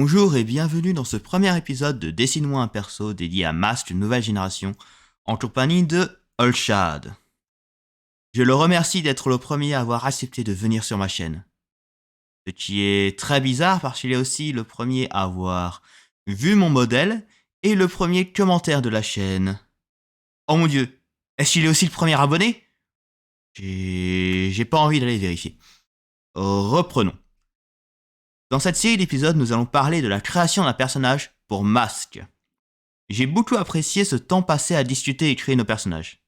Bonjour et bienvenue dans ce premier épisode de Dessine-moi un perso dédié à Mask, une nouvelle génération, en compagnie de Olshad. Je le remercie d'être le premier à avoir accepté de venir sur ma chaîne. Ce qui est très bizarre parce qu'il est aussi le premier à avoir vu mon modèle et le premier commentaire de la chaîne. Oh mon dieu, est-ce qu'il est aussi le premier abonné? J'ai pas envie d'aller vérifier. Reprenons. Dans cette série d'épisodes, nous allons parler de la création d'un personnage pour Mask. J'ai beaucoup apprécié ce temps passé à discuter et créer nos personnages.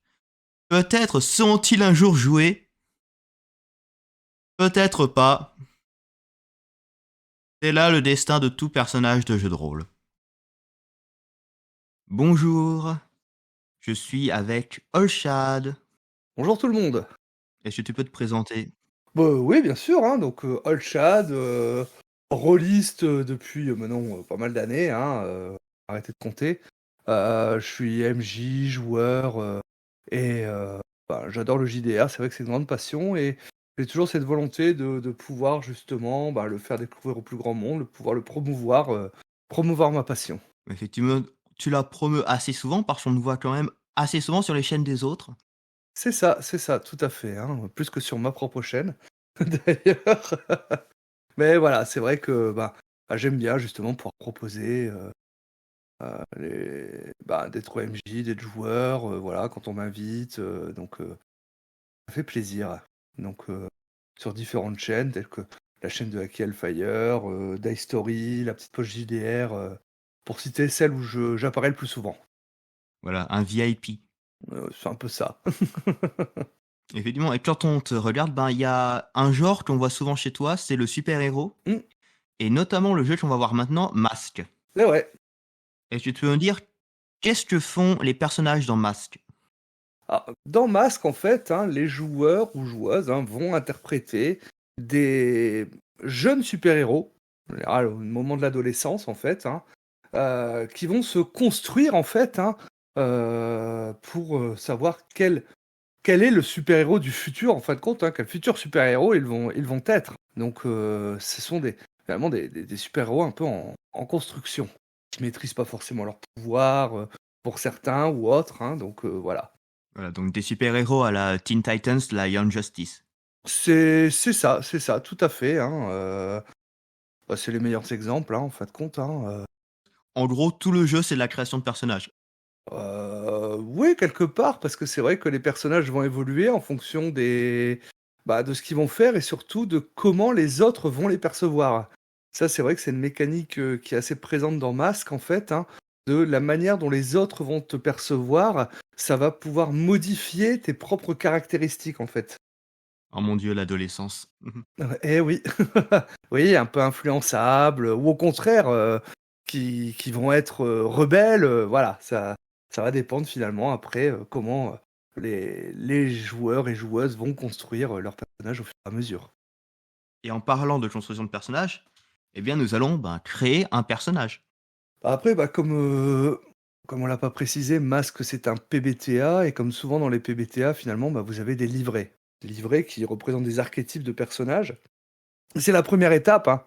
Peut-être seront-ils un jour joués, peut-être pas. C'est là le destin de tout personnage de jeu de rôle. Bonjour, je suis avec Olshad. Bonjour tout le monde. Est-ce que tu peux te présenter? Bah, oui, bien sûr, hein, donc Olshad, rôliste depuis maintenant pas mal d'années, hein, arrêtez de compter. Je suis MJ, joueur, et j'adore le JDR, c'est vrai que c'est une grande passion et j'ai toujours cette volonté de pouvoir justement le faire découvrir au plus grand monde, de pouvoir le promouvoir ma passion. Effectivement, tu la promeus assez souvent parce qu'on le voit quand même assez souvent sur les chaînes des autres. C'est ça, tout à fait, hein, plus que sur ma propre chaîne d'ailleurs. Mais voilà, c'est vrai que, j'aime bien justement pouvoir proposer, d'être OMJ, d'être joueur, voilà, quand on m'invite, ça fait plaisir. Donc sur différentes chaînes telles que la chaîne de Hacky Hellfire, Dice Story, La Petite Poche JDR, pour citer celle où j'apparais le plus souvent. Voilà, un VIP. C'est un peu ça. Effectivement, et quand on te regarde, il y a un genre qu'on voit souvent chez toi, c'est le super-héros, Mmh, et notamment le jeu qu'on va voir maintenant, Mask. et ouais. Est-ce que tu peux me dire qu'est-ce que font les personnages dans Mask? Alors, dans Masque, en fait, hein, les joueurs ou joueuses, hein, vont interpréter des jeunes super-héros, en général au moment de l'adolescence, en fait, hein, qui vont se construire, en fait, hein, pour savoir quel est le super-héros du futur, en fin de compte, hein, quel futur super-héros ils vont être. Donc, ce sont finalement des super-héros un peu en construction, qui maîtrisent pas forcément leur pouvoir, pour certains ou autres, hein, donc voilà. Voilà, donc des super-héros à la Teen Titans, la Young Justice. C'est ça, tout à fait, hein, c'est les meilleurs exemples, hein, en fin de compte, hein, En gros, tout le jeu, c'est de la création de personnages. oui, quelque part, parce que c'est vrai que les personnages vont évoluer en fonction de ce qu'ils vont faire et surtout de comment les autres vont les percevoir. Ça, c'est vrai que c'est une mécanique, qui est assez présente dans Masque, en fait, hein, de la manière dont les autres vont te percevoir, ça va pouvoir modifier tes propres caractéristiques, en fait. Oh mon dieu, l'adolescence. Mhm. Eh oui. Oui, un peu influençables, ou au contraire, qui vont être, rebelles, voilà, ça va dépendre finalement après, comment, les joueurs et joueuses vont construire, leur personnage au fur et à mesure. Et en parlant de construction de personnages, eh bien, nous allons créer un personnage. Après, comme on l'a pas précisé, Masque, c'est un PBTA et comme souvent dans les PBTA finalement, vous avez des livrets. Des livrets qui représentent des archétypes de personnages. C'est la première étape, hein.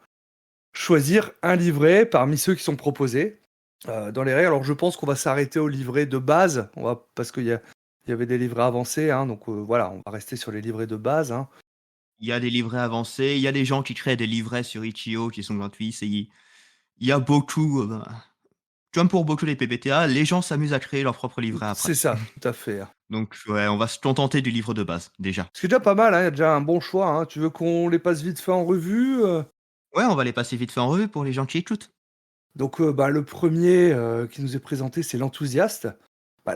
Choisir un livret parmi ceux qui sont proposés, dans les règles. Alors je pense qu'on va s'arrêter au livret de base, parce il y avait des livrets avancés, hein, donc voilà, on va rester sur les livrets de base, hein. Il y a des livrets avancés, il y a des gens qui créent des livrets sur Itch.io qui sont gratuits. Il y a beaucoup, comme pour beaucoup des PBTA, les gens s'amusent à créer leur propre livret après. C'est ça, tout à fait, hein. Donc, ouais, on va se contenter du livre de base, déjà. Ce qui est déjà pas mal, hein, il y a déjà un bon choix, hein. Tu veux qu'on les passe vite fait en revue, Ouais, on va les passer vite fait en revue pour les gens qui écoutent. Donc le premier qui nous est présenté, c'est l'enthousiaste.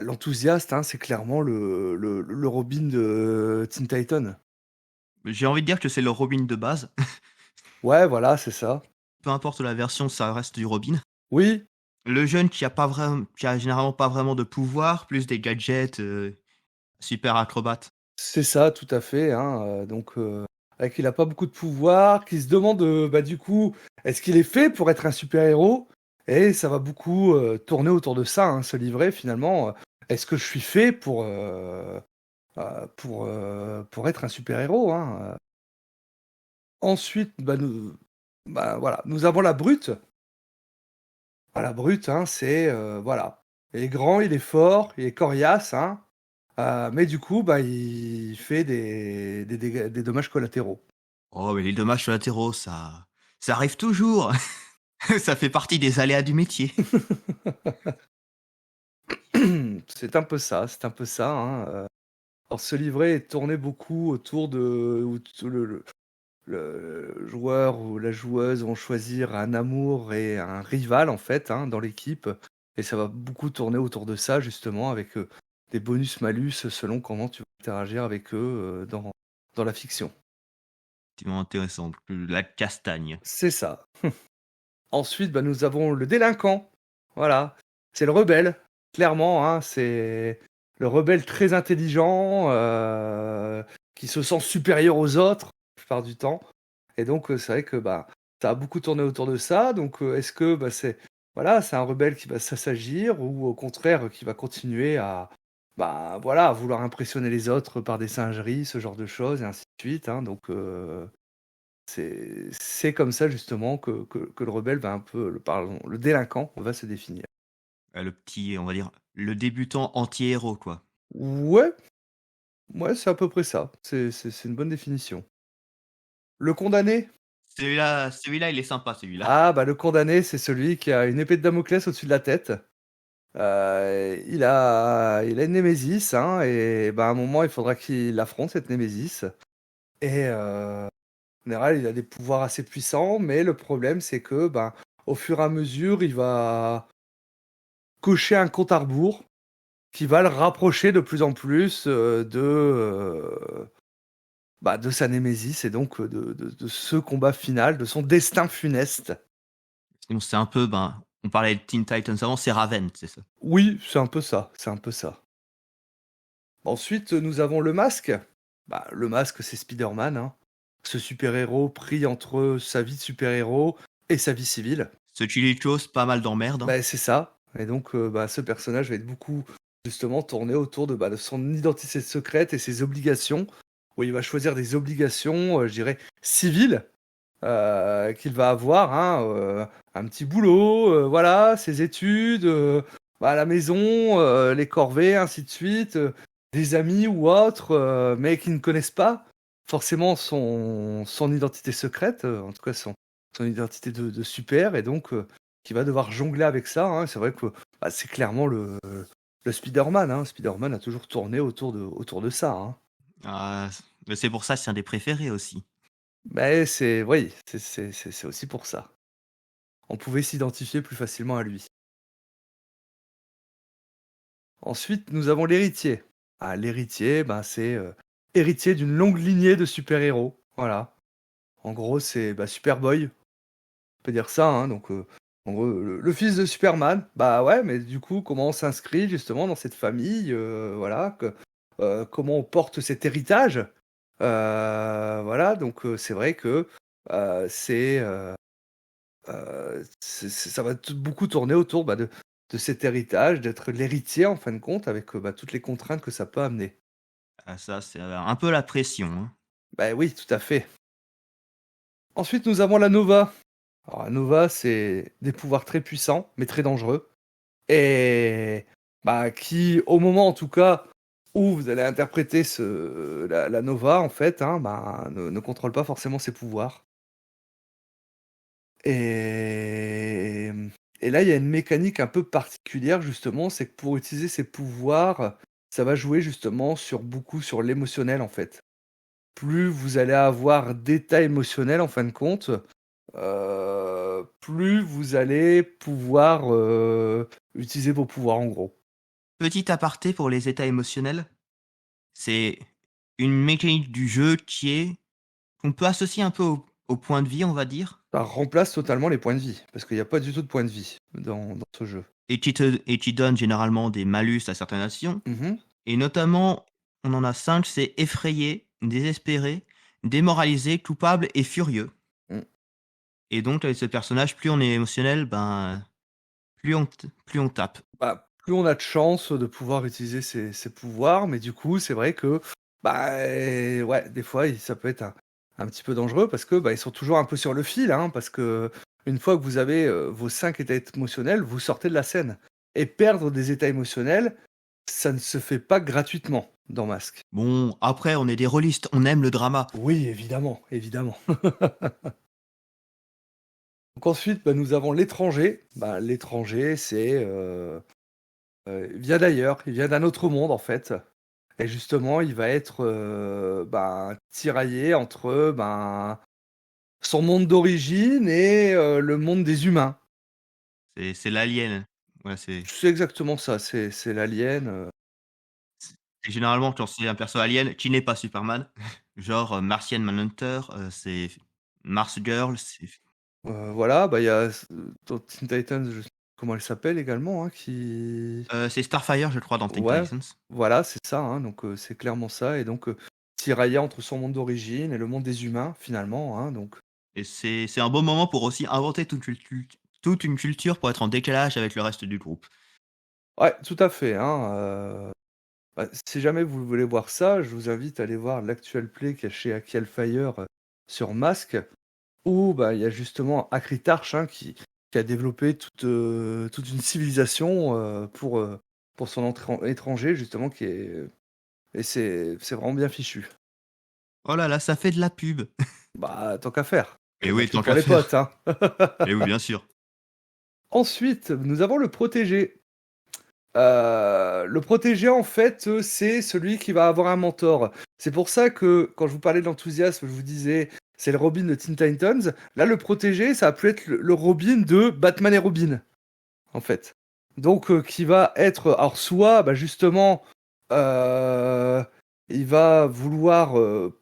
L'enthousiaste, hein, c'est clairement le Robin de Teen Titans. J'ai envie de dire que c'est le Robin de base. Ouais, voilà, c'est ça. Peu importe la version, ça reste du Robin. Oui, Le jeune qui a généralement pas vraiment de pouvoir, plus des gadgets, super acrobate. c'est ça, tout à fait, hein, avec il a pas beaucoup de pouvoir, qui se demande, du coup, est-ce qu'il est fait pour être un super-héros? Et ça va beaucoup, tourner autour de ça, hein, ce livret finalement, est-ce que je suis fait pour être un super-héros, hein? Ensuite, voilà, nous avons la brute. Voilà, Brut, hein, c'est, voilà. Il est grand, il est fort, il est coriace, hein, mais du coup, bah, il fait des dégâts des dommages collatéraux. Oh, mais les dommages collatéraux, ça arrive toujours. Ça fait partie des aléas du métier. C'est un peu ça, hein, alors ce livret est tourné beaucoup autour de où t le joueur ou la joueuse vont choisir un amour et un rival, en fait, hein, dans l'équipe et ça va beaucoup tourner autour de ça, justement, avec, des bonus-malus selon comment tu vas interagir avec eux, dans la fiction. Effectivement intéressant, plus la castagne. C'est ça. Ensuite, bah, nous avons le délinquant. Voilà, c'est le rebelle, clairement, hein, c'est le rebelle très intelligent, qui se sent supérieur aux autres, la plupart du temps et donc c'est vrai que, bah, ça a beaucoup tourné autour de ça donc est-ce que, bah, c'est voilà, c'est un rebelle qui va s'assagir ou au contraire qui va continuer à, bah, voilà, à vouloir impressionner les autres par des singeries, ce genre de choses et ainsi de suite, hein, donc c'est comme ça justement que le rebelle va un peu le délinquant va se définir. Le petit, on va dire, le débutant anti-héros, quoi. Ouais, ouais, c'est à peu près ça. C'est une bonne définition. Le condamné? Celui-là, il est sympa, celui-là. Ah bah, le condamné, c'est celui qui a une épée de Damoclès au-dessus de la tête. Il a une némésis, hein et bah, à un moment, il faudra qu'il affronte cette némésis et en général, il a des pouvoirs assez puissants, mais le problème, c'est que, ben, au fur et à mesure, il va cocher un compte à rebours qui va le rapprocher de plus en plus, bah, de sa némésis et donc, de ce combat final, de son destin funeste. Sinon, c'est un peu, ben, on parlait de Teen Titans avant, c'est Raven, c'est ça? Oui, c'est un peu ça, c'est un peu ça. Ensuite, nous avons le Masque. Bah, le Masque, c'est Spider-Man, hein. Ce super-héros pris entre sa vie de super-héros et sa vie civile. Ce Chili Chose, pas mal d'emmerdes, hein. Bah, c'est ça et donc bah, ce personnage va être beaucoup, justement, tourné autour de, bah, de son identité secrète et ses obligations, où il va choisir des obligations, je dirais civiles, qu'il va avoir, hein, un petit boulot, voilà, ses études, bah, la maison, les corvées, ainsi de suite, des amis ou autres, mais qui ne connaissent pas forcément son identité secrète, en tout cas son identité de super et donc qui va devoir jongler avec ça, hein. C'est vrai que, bah, c'est clairement le Spider-Man, hein. Spider-Man a toujours tourné autour de ça, hein. Ah, mais c'est pour ça, c'est un des préférés aussi. Mais c'est oui, c'est aussi pour ça. On pouvait s'identifier plus facilement à lui. Ensuite, nous avons l'héritier. Ah, l'héritier, ben, c'est, héritier d'une longue lignée de super-héros, voilà. En gros, c'est, bah, Superboy, on peut dire ça, hein, donc en gros, le fils de Superman. Bah, ouais, mais du coup, comment on s'inscrit justement dans cette famille, voilà, comment on porte cet héritage? Voilà, donc c'est vrai que, ça va beaucoup tourner autour, bah, de cet héritage, d'être l'héritier en fin de compte avec, bah, toutes les contraintes que ça peut amener. Ah ça, c'est, un peu la pression, hein. Bah, oui, tout à fait. Ensuite, nous avons la Nova. Alors la Nova, c'est des pouvoirs très puissants, mais très dangereux et bah, qui, au moment en tout cas où vous allez interpréter la Nova en fait, hein, bah, ne contrôle pas forcément ses pouvoirs et et là, il y a une mécanique un peu particulière justement, c'est que pour utiliser ses pouvoirs, ça va jouer justement sur l'émotionnel en fait. Plus vous allez avoir d'état émotionnel en fin de compte, plus vous allez pouvoir, utiliser vos pouvoirs en gros. Petit aparté pour les états émotionnels, c'est une mécanique du jeu qui est qu'on peut associer un peu au point de vie, on va dire, Ça remplace totalement les points de vie, parce qu'il y a pas du tout de points de vie dans ce jeu. et qui donne généralement des malus à certaines actions Mmh. et notamment, on en a 5, c'est effrayé, désespéré, démoralisé, coupable et furieux Mmh. et donc avec ce personnage, plus on est émotionnel, ben, plus on tape. Bah, plus on a de chances de pouvoir utiliser ses pouvoirs, mais du coup, c'est vrai que, bah, ouais, des fois, ça peut être un petit peu dangereux parce que, bah, ils sont toujours un peu sur le fil, hein, parce que une fois que vous avez vos 5 états émotionnels, vous sortez de la scène. Et perdre des états émotionnels, ça ne se fait pas gratuitement dans Masque. Bon, après, on est des rôlistes, on aime le drama. Oui, évidemment, évidemment. Donc ensuite, bah, nous avons l'étranger. Bah, l'étranger, il vient d'ailleurs, il vient d'un autre monde en fait. Et justement, il va être tiraillé entre son monde d'origine et le monde des humains. C'est l'alien. Ouais, C'est exactement ça, c'est l'alien. c'est généralement quand c'est un perso alien qui n'est pas Superman, genre Martian Manhunter, c'est Mars Girl, Voilà, bah, il y a dans Teen Titans, je sais plus comment elle s'appelle également, hein, qui c'est Starfire, je crois, dans Teen ouais, Titans. voilà, c'est ça, hein, donc c'est clairement ça et donc tiraillé entre son monde d'origine et le monde des humains finalement, hein, donc Et c'est un bon moment pour aussi inventer toute une culture pour être en décalage avec le reste du groupe. ouais, tout à fait, hein, si jamais vous voulez voir ça, je vous invite à aller voir l'actuel play qu'il y a chez Aki Hellfire, sur Mask, où, bah, il y a justement Akritarch, hein, qui a développé toute une civilisation, pour son étranger justement qui est et c'est vraiment bien fichu. Oh là là, ça fait de la pub. Bah, tant qu'à faire. Et On a oui, fait tant pour qu'à les potes, faire. hein. Et oui, bien sûr. Ensuite, nous avons le protégé. Le protégé, en fait, c'est celui qui va avoir un mentor. C'est pour ça que, quand je vous parlais de l'enthousiasme, je vous disais, c'est le Robin de Teen Titans. Là, le protégé, ça a pu être le Robin de Batman et Robin, en fait. Donc, qui va être, alors soit, bah, justement, euh, il va vouloir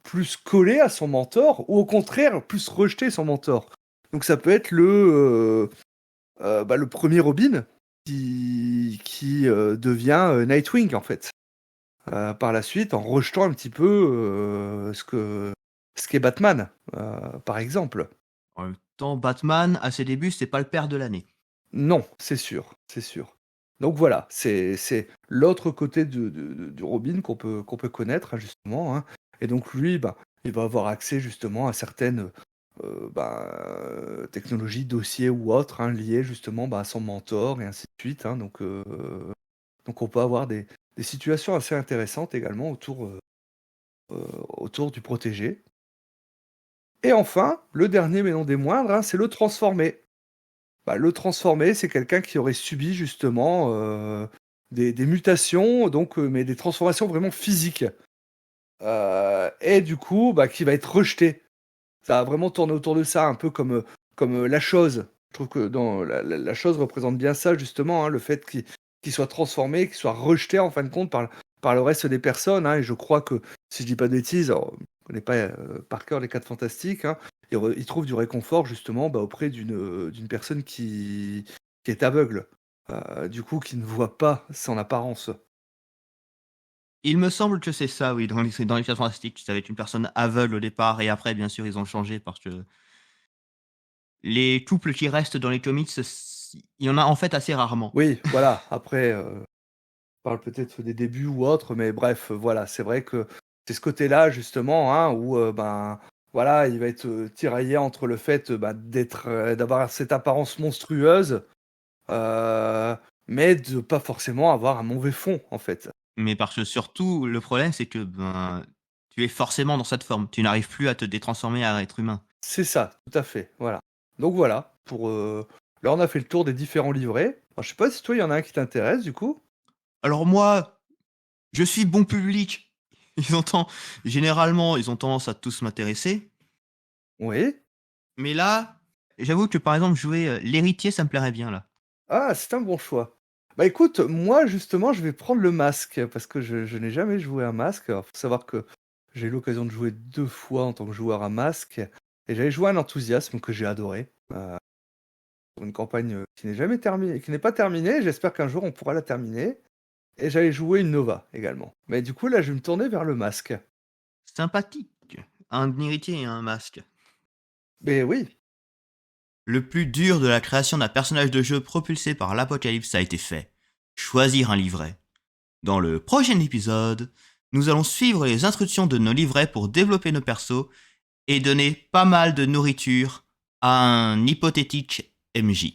plus coller à son mentor, ou au contraire, plus rejeter son mentor. Donc, ça peut être le premier Robin qui devient Nightwing, en fait. Par la suite, en rejetant un petit peu ce qu'est Batman, par exemple. En même temps, Batman, à ses débuts, c'est pas le père de l'année. Non, c'est sûr, c'est sûr. Donc voilà, c'est l'autre côté du Robin qu'on peut connaître, hein, justement, hein. Et donc lui, bah, il va avoir accès justement à certaines technologies, dossiers ou autres, hein, liées justement à son mentor et ainsi de suite, hein. Donc on peut avoir des situations assez intéressantes également autour du protégé. Et enfin, le dernier mais non des moindres, hein, c'est le transformé. Bah, le transformé, c'est quelqu'un qui aurait subi justement des mutations, donc, mais des transformations vraiment physiques. Et du coup, bah, qui va être rejeté. Ça va vraiment tourner autour de ça, un peu comme la chose. Je trouve que dans la chose représente bien ça, justement, hein, le fait qu'il soit transformé, qu'il soit rejeté en fin de compte par le reste des personnes, hein. Et je crois que, si je dis pas de bêtises, alors, je ne connais pas par cœur les 4 fantastiques, hein, il trouve du réconfort justement auprès d'une personne qui est aveugle, du coup qui ne voit pas son apparence. Il me semble que c'est ça, oui, dans les 4 Fantastiques. Ça va être une personne aveugle au départ et après, bien sûr, ils ont changé parce que les couples qui restent dans les comics, il y en a en fait assez rarement. Oui, voilà, après, on parle peut-être des débuts ou autre, mais bref, voilà, c'est vrai que c'est ce côté-là justement, hein, où voilà, il va être tiraillé entre le fait d'avoir cette apparence monstrueuse, euh, mais de pas forcément avoir un mauvais fond en fait. Mais parce que surtout, le problème, c'est que ben, tu es forcément dans cette forme. Tu n'arrives plus à te détransformer à un être humain. C'est ça, tout à fait, voilà. Donc voilà, là on a fait le tour des différents livrets. Alors, je sais pas si toi il y en a un qui t'intéresse du coup. Alors moi, je suis bon public. Généralement, ils ont tendance à tous m'intéresser. Oui. Mais là, j'avoue que par exemple, jouer l'héritier, ça me plairait bien là. Ah, c'est un bon choix. Bah écoute, moi justement, je vais prendre le masque parce que je n'ai jamais joué à masque. Alors, faut savoir que j'ai eu l'occasion de jouer 2 fois en tant que joueur à masque et j'avais joué à un enthousiasme que j'ai adoré. Pour une campagne qui n'est jamais terminée, qui n'est pas terminée. J'espère qu'un jour on pourra la terminer. Et j'avais joué une Nova également. Mais du coup, là, je vais me tourner vers le masque. Sympathique. Un héritier et un masque. Mais oui, Le plus dur de la création d'un personnage de jeu propulsé par l'apocalypse a été fait. Choisir un livret. Dans le prochain épisode, nous allons suivre les instructions de nos livrets pour développer nos persos et donner pas mal de nourriture à un hypothétique MJ.